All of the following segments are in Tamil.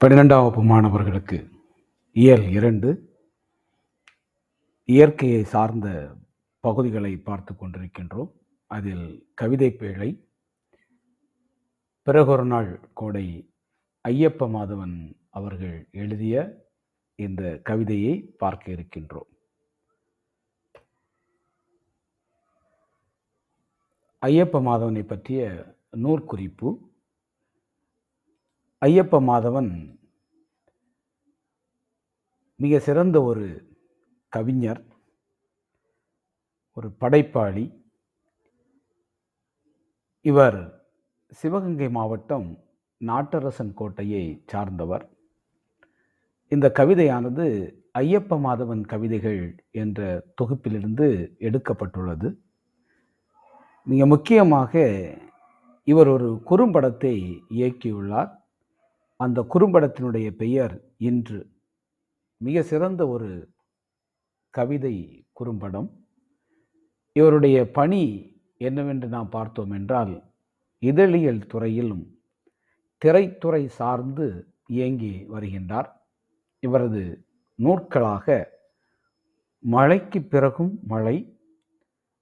12ஆம் வகுப்பு மாணவர்களுக்கு இயல் 2 இயற்கையை சார்ந்த பகுதிகளை பார்த்து கொண்டிருக்கின்றோம். அதில் கவிதை பேழை பிறகொரு நாள் கோடை ஐயப்ப மாதவன் அவர்கள் எழுதிய இந்த கவிதையை பார்க்க இருக்கின்றோம். ஐயப்ப மாதவனை பற்றிய நூற்குறிப்பு. ஐயப்ப மாதவன் மிக சிறந்த ஒரு கவிஞர், ஒரு படைப்பாளி. இவர் சிவகங்கை மாவட்டம் நாட்டரசன் கோட்டையை சார்ந்தவர். இந்த கவிதையானது ஐயப்ப மாதவன் கவிதைகள் என்ற தொகுப்பிலிருந்து எடுக்கப்பட்டுள்ளது. மிக முக்கியமாக இவர் ஒரு குறும்படத்தை இயக்கியுள்ளார். அந்த குறும்படத்தினுடைய பெயர் இன்று. மிக சிறந்த ஒரு கவிதை குறும்படம். இவருடைய பணி என்னவென்று நாம் பார்த்தோம் என்றால், இதழியல் துறையிலும் திரைத்துறை சார்ந்து இயங்கி வருகின்றார். இவரது நூற்களாக மழைக்கு பிறகும் மழை,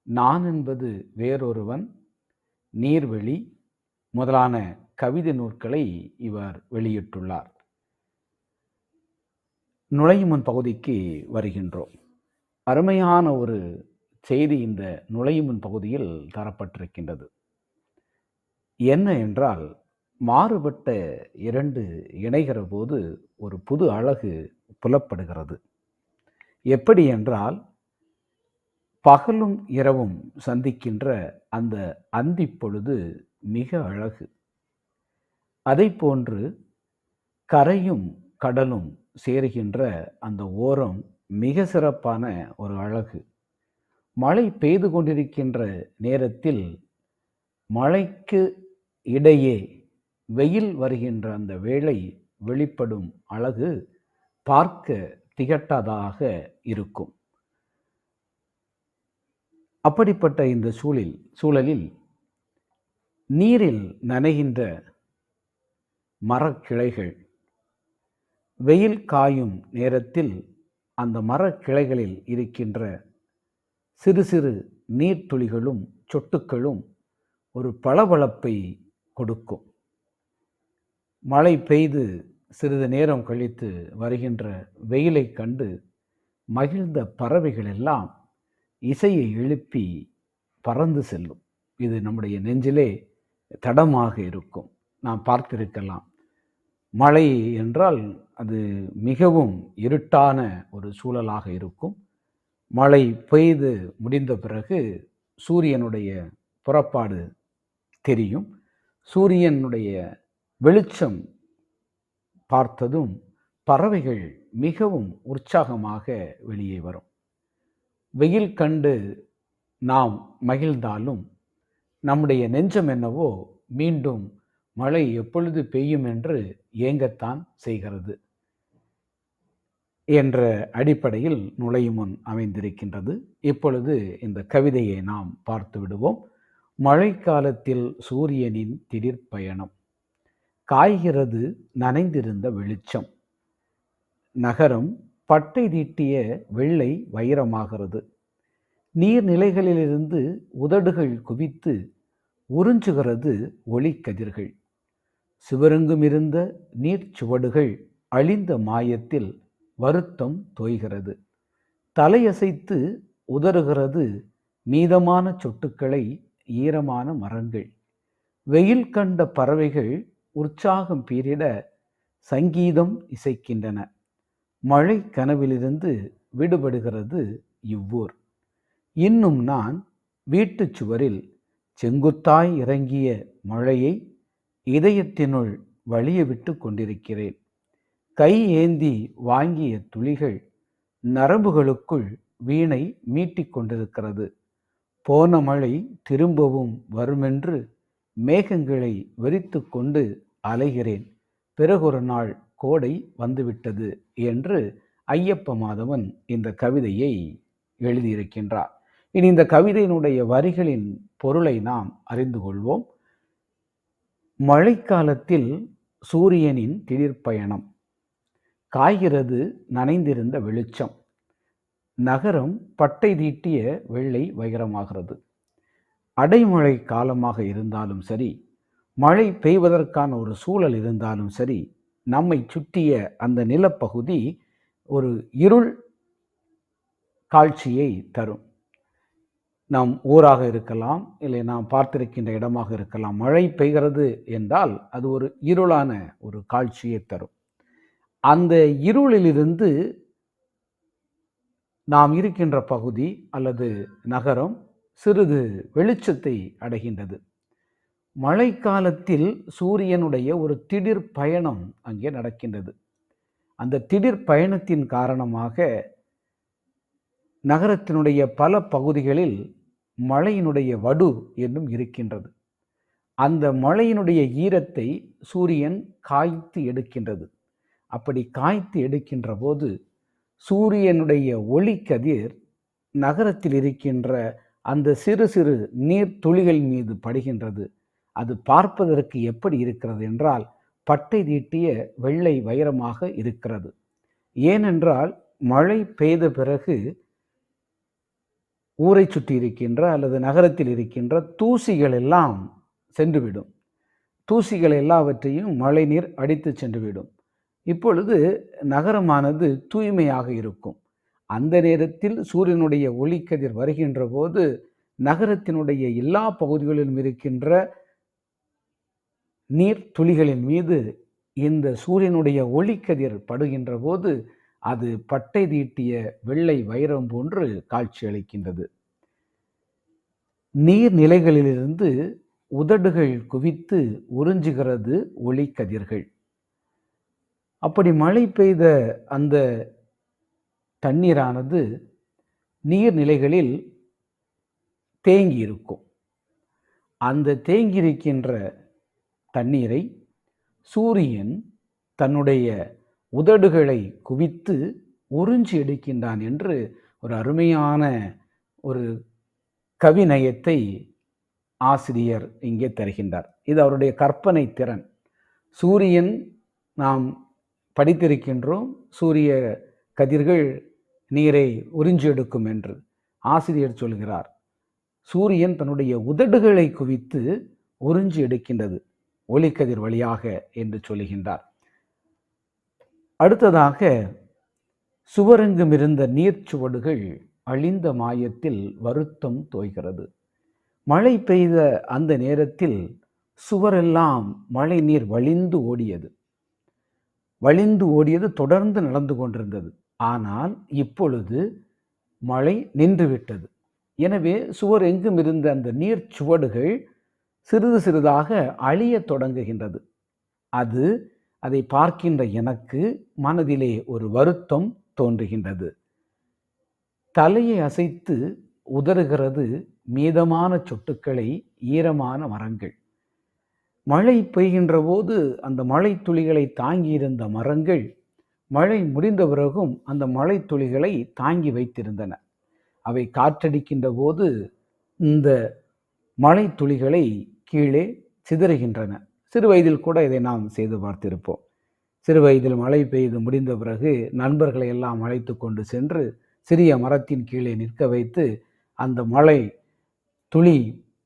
நான் என்பது வேறொருவன், நீர்வெளி முதலான கவிதை நூற்களை இவர் வெளியிட்டுள்ளார். நுழையும் முன் பகுதிக்கு வருகின்றோம். அருமையான ஒரு செய்தி இந்த நுழையும் முன் பகுதியில் தரப்பட்டிருக்கின்றது. என்ன என்றால், மாறுபட்ட இரண்டு இணைகிற போது ஒரு புது அழகு புலப்படுகிறது. எப்படி என்றால், பகலும் இரவும் சந்திக்கின்ற அந்த அந்தி பொழுது மிக அழகு. அதை போன்று கரையும் கடலும் சேருகின்ற அந்த ஓரம் மிக சிறப்பான ஒரு அழகு. மழை பெய்து கொண்டிருக்கின்ற நேரத்தில் மழைக்கு இடையே வெயில் வருகின்ற அந்த வேளை வெளிப்படும் அழகு பார்க்க திகட்டாதாக இருக்கும். அப்படிப்பட்ட இந்த சூழலில் நீரில் நனைகின்ற மரக்கிளைகள் வெயில் காயும் நேரத்தில் அந்த மரக்கிளைகளில் இருக்கின்ற சிறு சிறு நீர்த்துளிகளும் சொட்டுக்களும் ஒரு பளபளப்பை கொடுக்கும். மழை பெய்து சிறிது நேரம் கழித்து வருகின்ற வெயிலை கண்டு மகிழ்ந்த பறவைகள் எல்லாம் இசையை எழுப்பி பறந்து செல்லும். இது நம்முடைய நெஞ்சிலே தடமாக இருக்கும். நாம் பார்த்திருக்கலாம். மழை என்றால் அது மிகவும் இருட்டான ஒரு சூழலாக இருக்கும். மழை பெய்து முடிந்த பிறகு சூரியனுடைய புறப்பாடு தெரியும். சூரியனுடைய வெளிச்சம் பார்த்ததும் பறவைகள் மிகவும் உற்சாகமாக வெளியே வரும். வெயில் கண்டு நாம் மகிழ்ந்தாலும் நம்முடைய நெஞ்சம் என்னவோ மீண்டும் மழை எப்பொழுது பெய்யும் என்று ஏங்கத்தான் செய்கிறது என்ற அடிப்படையில் நுழையும் முன் அமைந்திருக்கின்றது. இப்பொழுது இந்த கவிதையை நாம் பார்த்து விடுவோம். மழைக்காலத்தில் சூரியனின் திடீர் பயணம். காய்கிறது நனைந்திருந்த வெளிச்சம். நகரம் பட்டை தீட்டிய வெள்ளை வைரமாகிறது. நீர்நிலைகளிலிருந்து உதடுகள் குவித்து உறிஞ்சுகிறது ஒளிக்கதிர்கள். சிவரெங்கும் இருந்த நீர்ச்சுவடுகள் அழிந்த மாயத்தில் வருத்தம் தோய்கிறது. தலையசைத்து உதறுகிறது மீதமான சொட்டுக்களை ஈரமான மரங்கள். வெயில் கண்ட பறவைகள் உற்சாகம் பீரிட சங்கீதம் இசைக்கின்றன. மழை கனவிலிருந்து விடுபடுகிறது இவ்வூர். இன்னும் நான் வீட்டு சுவரில் செங்குத்தாய் இறங்கிய மழையை இதயத்தினுள் வழிய விட்டு கொண்டிருக்கிறேன். கை ஏந்தி வாங்கிய துளிகள் நரம்புகளுக்குள் வீணை மீட்டிக் கொண்டிருக்கிறது. போன மழை திரும்பவும் வருமென்று மேகங்களை வெறித்து கொண்டு அலைகிறேன். பிறகொரு நாள் கோடை வந்துவிட்டது என்று ஐயப்ப மாதவன் இந்த கவிதையை எழுதியிருக்கின்றார். இனி இந்த கவிதையினுடைய வரிகளின் பொருளை நாம் அறிந்து கொள்வோம். மழைக்காலத்தில் சூரியனின் திடீர் பயணம். காய்கிறது நனைந்திருந்த வெளிச்சம். நகரம் பட்டை தீட்டிய வெள்ளை வைரமாகிறது. அடைமழை காலமாக இருந்தாலும் சரி, மழை பெய்வதற்கான ஒரு சூழல் இருந்தாலும் சரி, நம்மை சுற்றிய அந்த நிலப்பகுதி ஒரு இருள் காட்சியை தரும். நம் ஊராக இருக்கலாம், இல்லை நாம் பார்த்திருக்கின்ற இடமாக இருக்கலாம். மழை பெய்கிறது என்றால் அது ஒரு இருளான ஒரு காட்சியை தரும். அந்த இருளிலிருந்து நாம் இருக்கின்ற பகுதி அல்லது நகரம் சிறிது வெளிச்சத்தை அடைகின்றது. மழைக்காலத்தில் சூரியனுடைய ஒரு திடீர் பயணம் அங்கே நடக்கின்றது. அந்த திடீர் பயணத்தின் காரணமாக நகரத்தினுடைய பல பகுதிகளில் மழையினுடைய வடு என்னும் இருக்கின்றது. அந்த மழையினுடைய ஈரத்தை சூரியன் காய்த்து எடுக்கின்றது. அப்படி காய்த்து எடுக்கின்ற போது சூரியனுடைய ஒளிக்கதிர் நகரத்தில் இருக்கின்ற அந்த சிறு சிறு நீர் துளிகள் மீது படுகின்றது. அது பார்ப்பதற்கு எப்படி இருக்கிறது என்றால் பட்டை தீட்டிய வெள்ளை வைரமாக இருக்கிறது. ஏனென்றால் மழை பெய்த பிறகு ஊரை சுற்றி இருக்கின்ற அல்லது நகரத்தில் இருக்கின்ற தூசிகள் எல்லாம் சென்றுவிடும். தூசிகள் எல்லாவற்றையும் மழை நீர் அடித்து சென்றுவிடும். இப்பொழுது நகரமானது தூய்மையாக இருக்கும். அந்த நேரத்தில் சூரியனுடைய ஒளிக்கதிர் வருகின்ற போது நகரத்தினுடைய எல்லா பகுதிகளிலும் இருக்கின்ற நீர் துளிகளின் மீது இந்த சூரியனுடைய ஒளிக்கதிர் படுகின்ற போது அது பட்டை தீட்டிய வெள்ளை வைரம் போன்று காட்சியளிக்கின்றது. நீர்நிலைகளிலிருந்து உதடுகள் குவித்து உறிஞ்சுகிறது ஒளிக்கதிர்கள். அப்படி மழை பெய்த அந்த தண்ணீரானது நீர்நிலைகளில் தேங்கி இருக்கும். அந்த தேங்கியிருக்கின்ற தண்ணீரை சூரியன் தன்னுடைய உதடுகளை குவித்து உறிஞ்சி எடுக்கின்றான் என்று ஒரு அருமையான ஒரு கவிநயத்தை ஆசிரியர் இங்கே தருகின்றார். இது அவருடைய கற்பனை திறன். சூரியன் நாம் படித்திருக்கின்றோம், சூரிய கதிர்கள் நீரை உறிஞ்சி எடுக்கும் என்று. ஆசிரியர் சொல்கிறார், சூரியன் தன்னுடைய உதடுகளை குவித்து உறிஞ்சி எடுக்கின்றது ஒளிக்கதிர் வழியாக என்று சொல்லுகின்றார். அடுத்ததாக, சுவரெங்கும் இருந்த நீர்ச்சுவடுகள் அழிந்த மாயத்தில் வருத்தம் தோய்கிறது. மழை பெய்த அந்த நேரத்தில் சுவரெல்லாம் மழை நீர் வழிந்து ஓடியது தொடர்ந்து நடந்து கொண்டிருந்தது. ஆனால் இப்பொழுது மழை நின்றுவிட்டது. எனவே சுவர் எங்கும் இருந்த அந்த நீர் சுவடுகள் சிறிது சிறிதாக அழிய தொடங்குகின்றது. அதை பார்க்கின்ற எனக்கு மனதிலே ஒரு வருத்தம் தோன்றுகின்றது. தலையை அசைத்து உதறுகிறது மீதமான சொட்டுக்களை ஈரமான மரங்கள். மழை பெய்கின்ற போது அந்த மழை துளிகளை தாங்கியிருந்த மரங்கள் மழை முடிந்த பிறகும் அந்த மழை துளிகளை தாங்கி வைத்திருந்தன. அவை காற்றடிக்கின்ற போது இந்த மழை துளிகளை கீழே சிதறுகின்றன. சிறு வயதில் கூட இதை நாம் செய்து பார்த்திருப்போம். சிறு வயதில் மழை பெய்து முடிந்த பிறகு நண்பர்களை எல்லாம் அழைத்து கொண்டு சென்று சிறிய மரத்தின் கீழே நிற்க வைத்து அந்த மழை துளி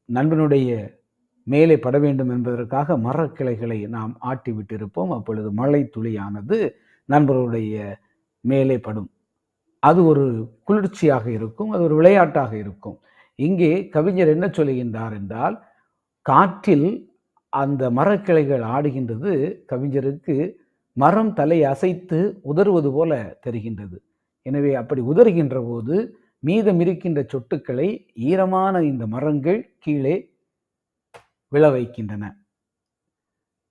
நண்பனுடைய மேலே பட வேண்டும் என்பதற்காக மரக்கிளைகளை நாம் ஆட்டி விட்டிருப்போம். அப்பொழுது மழை துளியானது நண்பர்களுடைய மேலே படும். அது ஒரு குளிர்ச்சியாக இருக்கும், அது ஒரு விளையாட்டாக இருக்கும். இங்கே கவிஞர் என்ன சொல்லுகின்றார் என்றால், காற்றில் அந்த மரக்கிளைகள் ஆடுகின்றது கவிஞருக்கு மரம் தலை அசைத்து உதறுவது போல தெரிகின்றது. எனவே அப்படி உதறுகின்ற போது மீதம் இருக்கின்ற சொட்டுக்களை ஈரமான இந்த மரங்கள் கீழே விழ வைக்கின்றன.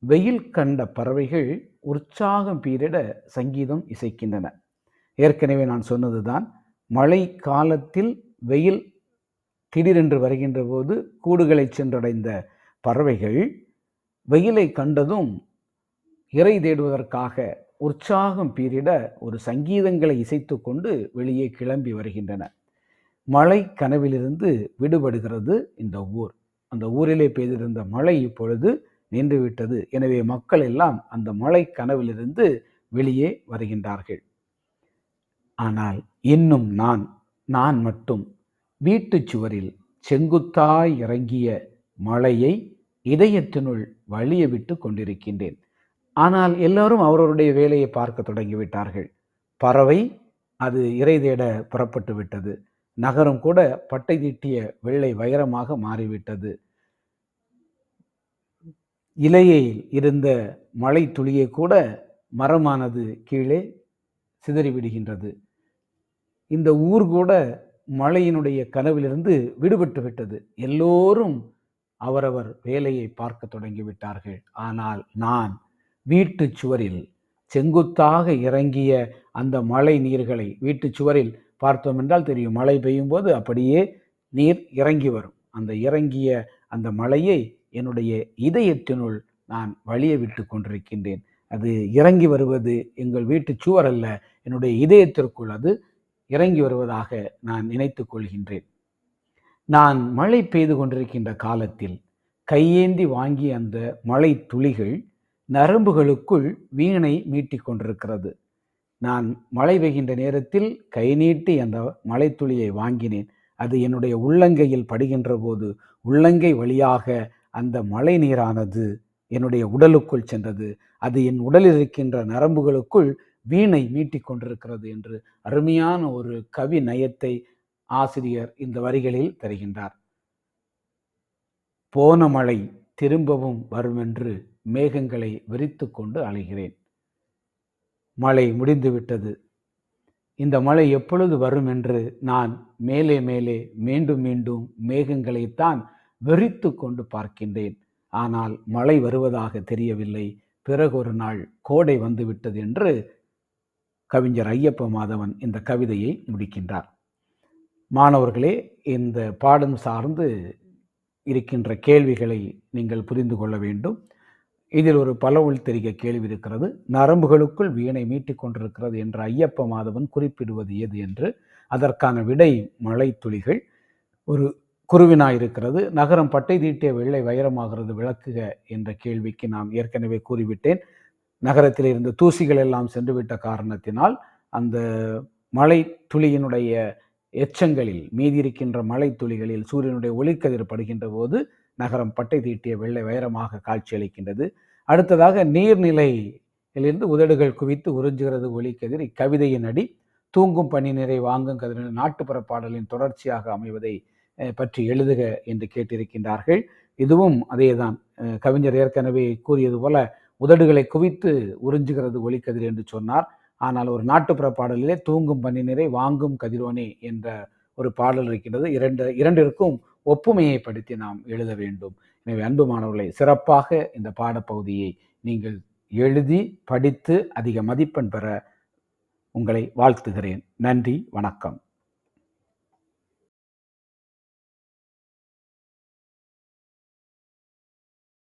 வெயில் கண்ட பறவைகள் உற்சாகம் பீரிட சங்கீதம் இசைக்கின்றன. ஏற்கனவே நான் சொன்னதுதான், மழை காலத்தில் வெயில் திடீரென்று வருகின்ற போது கூடுகளை சென்றடைந்த பறவைகள் வெயிலை கண்டதும் இரை தேடுவதற்காக உற்சாகம் பீரிட ஒரு சங்கீதங்களை இசைத்து கொண்டு வெளியே கிளம்பி வருகின்றன. மழை கனவிலிருந்து விடுபடுகிறது இந்த ஊர். அந்த ஊரிலே பெய்திருந்த மழை இப்பொழுது நின்றுவிட்டது. எனவே மக்கள் எல்லாம் அந்த மழை கனவிலிருந்து வெளியே வருகின்றார்கள். ஆனால் இன்னும் நான் மட்டும் வீட்டுச் சுவரில் செங்குத்தாய் இறங்கிய மழையை இதயத்தினுள் வழிய விட்டு கொண்டிருக்கின்றேன். ஆனால் எல்லோரும் அவரவருடைய வேலையை பார்க்க தொடங்கிவிட்டார்கள். பறவை அது இரை தேட புறப்பட்டு விட்டது. நகரம் கூட பட்டை தீட்டிய வெள்ளை வைரமாக மாறிவிட்டது. இலையில் இருந்த மழை துளியை கூட மரமானது கீழே சிதறிவிடுகின்றது. இந்த ஊர் கூட மழையினுடைய கனவிலிருந்து விடுபட்டு விட்டது. எல்லோரும் அவரவர் வேலையை பார்க்க தொடங்கிவிட்டார்கள். ஆனால் நான் வீட்டு சுவரில் செங்குத்தாக இறங்கிய அந்த மழை நீர்களை வீட்டு சுவரில் பார்த்தோம் என்றால் தெரியும், மழை பெய்யும் போது அப்படியே நீர் இறங்கி வரும். அந்த இறங்கிய அந்த மழையை என்னுடைய இதயத்தினுள் நான் வழிய விட்டு கொண்டிருக்கின்றேன். அது இறங்கி வருவது எங்கள் வீட்டு சுவர் அல்ல, என்னுடைய இதயத்திற்குள் அது இறங்கி வருவதாக நான் நினைத்து கொள்கின்றேன். நான் மழை பெய்து கொண்டிருக்கின்ற காலத்தில் கையேந்தி வாங்கிய அந்த மழை துளிகள் நரம்புகளுக்குள் வீணை மீட்டிக் கொண்டிருக்கிறது. நான் மழை பெய்கின்ற நேரத்தில் கை நீட்டி அந்த மழை துளியை வாங்கினேன். அது என்னுடைய உள்ளங்கையில் படுகின்ற போது உள்ளங்கை வழியாக அந்த மழை நீரானது என்னுடைய உடலுக்குள் சென்றது. அது என் உடலில் இருக்கின்ற நரம்புகளுக்குள் வீணை மீட்டிக் கொண்டிருக்கிறது என்று அருமையான ஒரு கவி நயத்தை ஆசிரியர் இந்த வரிகளில் தருகின்றார். போன மழை திரும்பவும் வருமென்று மேகங்களை விரித்து கொண்டு அலைகிறேன். மழை முடிந்துவிட்டது. இந்த மழை எப்பொழுது வரும் என்று நான் மேலே மேலே மீண்டும் மீண்டும் மேகங்களைத்தான் விரித்து கொண்டு பார்க்கின்றேன். ஆனால் மழை வருவதாக தெரியவில்லை. பிறகு ஒரு நாள் கோடை வந்துவிட்டது என்று கவிஞர் ஐயப்ப மாதவன் இந்த கவிதையை முடிக்கின்றார். மாணவர்களே, இந்த பாடம் சார்ந்து இருக்கின்ற கேள்விகளை நீங்கள் புரிந்து கொள்ள வேண்டும். இதில் ஒரு பல உள்தெரிய கேள்வி இருக்கிறது. நரம்புகளுக்குள் வீணை மீட்டிக் கொண்டிருக்கிறது என்று ஐயப்ப மாதவன் குறிப்பிடுவது எது என்று. அதற்கான விடை மழை துளிகள். ஒரு குருவினாய் இருக்கிறது. நகரம் பட்டை தீட்டிய வெள்ளை வைரமாகிறது விளக்குக என்ற கேள்விக்கு நாம் ஏற்கனவே கூறிவிட்டேன். நகரத்தில் இருந்த தூசிகள் எல்லாம் சென்றுவிட்ட காரணத்தினால் அந்த மழை துளியினுடைய எச்சங்களில் மீதி இருக்கின்ற மழை துளிகளில் சூரியனுடைய ஒளிக்கதிர் படுகின்ற போது நகரம் பட்டை தீட்டிய வெள்ளை வைரமாக காட்சியளிக்கின்றது. அடுத்ததாக நீர்நிலையிலிருந்து உதடுகள் குவித்து உறிஞ்சுகிறது ஒளிக்கதிர். இக்கவிதையின் அடி தூங்கும் பனி நிறை வாங்கும் கதிர் நாட்டுப்புற பாடலின் தொடர்ச்சியாக அமைவதை பற்றி எழுதுக என்று கேட்டிருக்கின்றார்கள். இதுவும் அதேதான். கவிஞர் ஏற்கனவே கூறியது போல உதடுகளை குவித்து உறிஞ்சுகிறது ஒளிக்கதிர் என்று சொன்னார். ஆனால் ஒரு நாட்டுப்புற பாடலிலே தூங்கும் பனி நிறை வாங்கும் கதிரோனே என்ற ஒரு பாடல் இருக்கின்றது. இரண்டிற்கும் ஒப்புமையை படுத்தி நாம் எழுத வேண்டும். எனவே அன்பு மாணவர்களை, சிறப்பாக இந்த பாடப்பகுதியை நீங்கள் எழுதி படித்து அதிக மதிப்பெண் பெற உங்களை வாழ்த்துகிறேன். நன்றி, வணக்கம்.